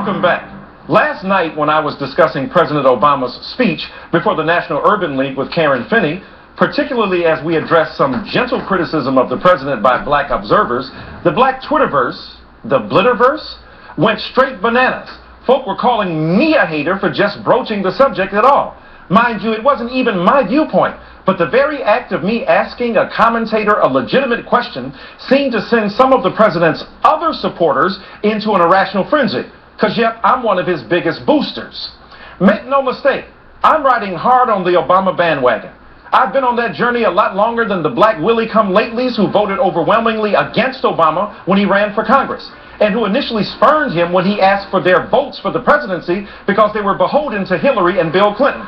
Welcome back. Last night when I was discussing President Obama's speech before the National Urban League with Karen Finney, particularly as we addressed some gentle criticism of the president by black observers, the black Twitterverse, the Blitterverse, went straight bananas. Folk were calling me a hater for just broaching the subject at all. Mind you, it wasn't even my viewpoint, but the very act of me asking a commentator a legitimate question seemed to send some of the president's other supporters into an irrational frenzy. Because, yep, I'm one of his biggest boosters. Make no mistake, I'm riding hard on the Obama bandwagon. I've been on that journey a lot longer than the black Willie-come-latelys who voted overwhelmingly against Obama when he ran for Congress, and who initially spurned him when he asked for their votes for the presidency because they were beholden to Hillary and Bill Clinton.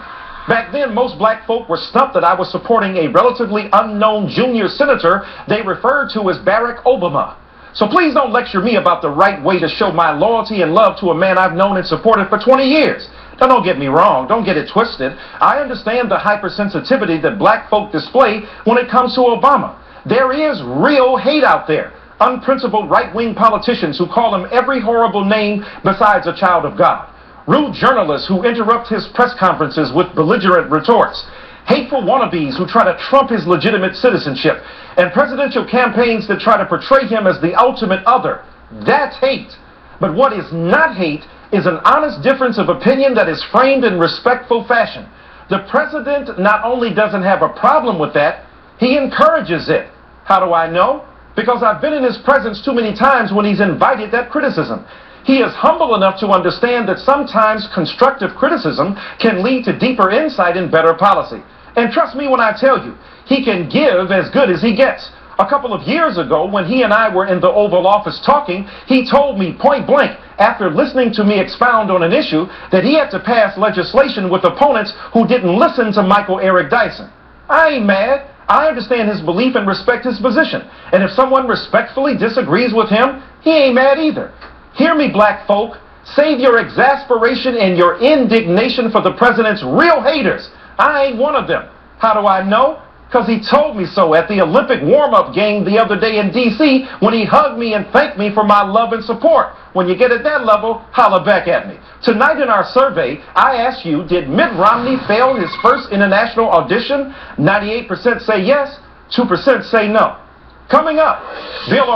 Back then, most black folk were stumped that I was supporting a relatively unknown junior senator they referred to as Barack Obama. So please don't lecture me about the right way to show my loyalty and love to a man I've known and supported for 20 years. Now, don't get me wrong. Don't get it twisted. I understand the hypersensitivity that black folk display when it comes to Obama. There is real hate out there. Unprincipled right-wing politicians who call him every horrible name besides a child of God. Rude journalists who interrupt his press conferences with belligerent retorts. Hateful wannabes who try to trump his legitimate citizenship. And presidential campaigns that try to portray him as the ultimate other. That's hate. But what is not hate is an honest difference of opinion that is framed in respectful fashion. The president not only doesn't have a problem with that, he encourages it. How do I know? Because I've been in his presence too many times when he's invited that criticism. He is humble enough to understand that sometimes constructive criticism can lead to deeper insight and better policy. And trust me when I tell you, he can give as good as he gets. A couple of years ago, when he and I were in the Oval Office talking, he told me point blank, after listening to me expound on an issue, that he had to pass legislation with opponents who didn't listen to Michael Eric Dyson. I ain't mad. I understand his belief and respect his position. And if someone respectfully disagrees with him, he ain't mad either. Hear me, black folk. Save your exasperation and your indignation for the president's real haters. I ain't one of them. How do I know? Because he told me so at the Olympic warm-up game the other day in D.C. when he hugged me and thanked me for my love and support. When you get at that level, holler back at me. Tonight in our survey, I asked you, did Mitt Romney fail his first international audition? 98% say yes, 2% say no. Coming up, Bill